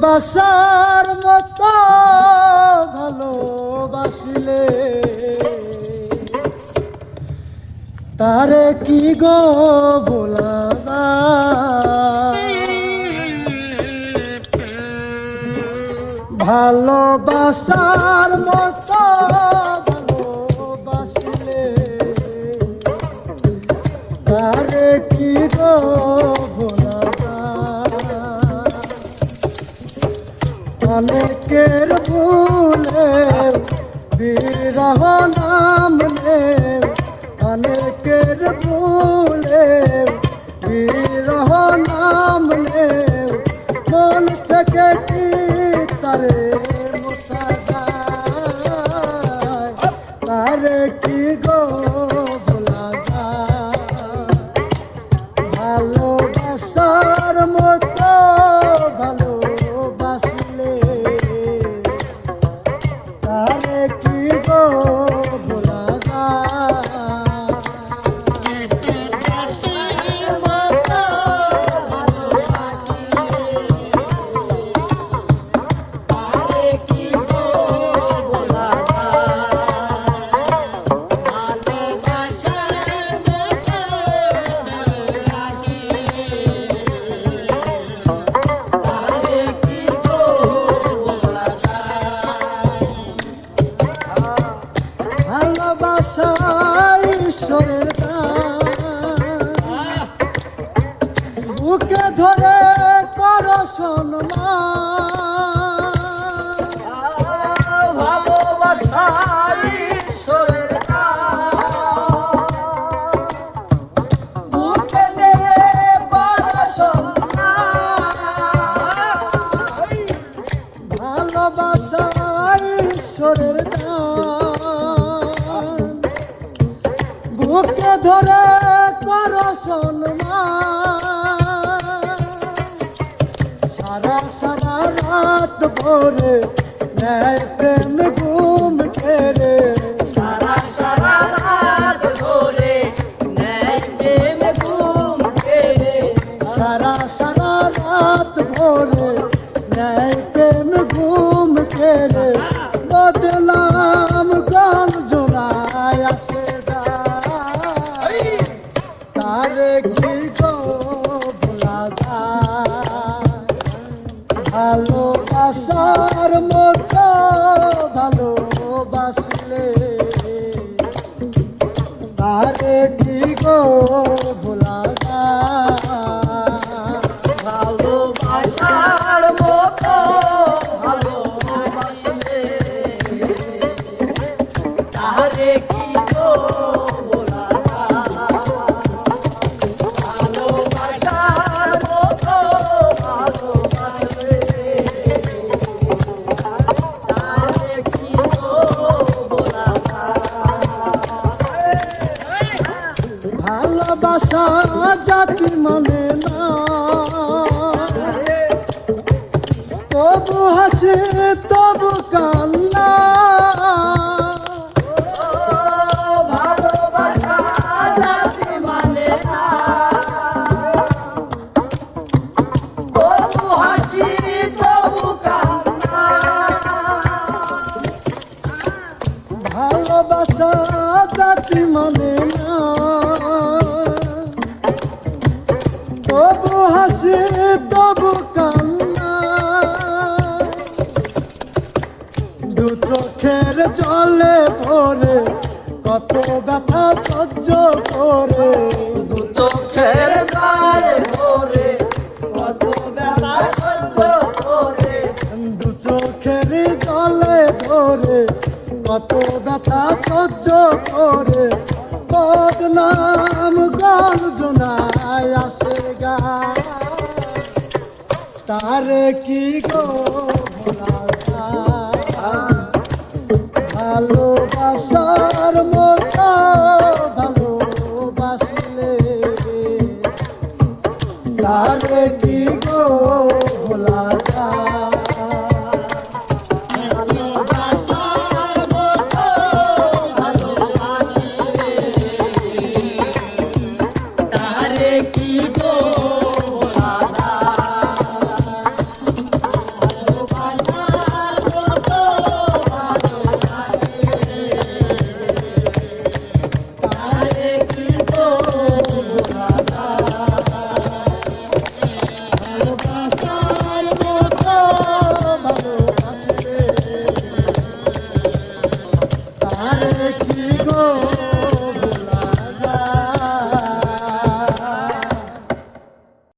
ভালোবাসার মতো ভালোবাসিলে তারে কি গো ভোলা যায়? ভালোবাসার মতো ভালোবাসিলে তারে কি গো ভোলা যায়? অনেকের ভুলে বিরহ নাম নেই, অনেকের ভুলে বিরহ নাম নেই, মন থেকে কি তারে মোছা যায়? তারে কি গো ভোলা যায়? ভালোবাসার মতো ভালোবাসলে তারে কি গো ভোলা যায়? ভালোবাসা ঈশ্বরের দান, বুকে ধরে করো সম্মান। ভালোবাসা ঈশ্বরের দান, বুকে ধরে করো সম্মান। ভালোবাসা ঈশ্বরের দান, বুকে ধরে করো সম্মান। সারা সারা রাত ভোরে নেয় প্রেম ঘুম কেড়ে, সারা সারা রাত ধরে নেয় প্রেম ঘুম কেড়ে, সারা সারা রাত ভোরে নেয় প্রেম ঘুম কেড়ে। বদলাম গঞ্জনায় আসে যায়, তারে কি গো ভোলা যায়? ভালোবাসার মতো ভালোবাসলে তারে কি গো ভোলা যায়? ভালোবাসার মতো ভালোবাসলে তারে কি গো ভোলা যায়? ভালোবাসার মতো ভালোবাসলে তারে কি গো ভোলা যায়? ভালোবাসা জাতি মানে না, তবু হাসি তবু কান্না। ভালোবাসা জাতি মানে না, তবু হাসি তবু কান্না। ভালোবাসা জাতি মানে না, তবু হাসি তবু কান্না। দু চোখের জলে ভরে কত ব্যথা সহ্য করে, দু চোখের গায়ে ভরে কত ব্যথা সহ্য করে, দু চোখের জলে ভরে কত ব্যথা সহ্য করে। বদনাম গঞ্জনায় আসে গায়, তারে কি গো ভোলা যায়? ভালোবাসার মতো ভালোবাসলে তারে কি গো ভোলা যায়? ভালোবাসার মতো ভালোবাসলে তারে কি গো ভোলা যায়? ভালোবাসার মতো ভালোবাসে তারে কি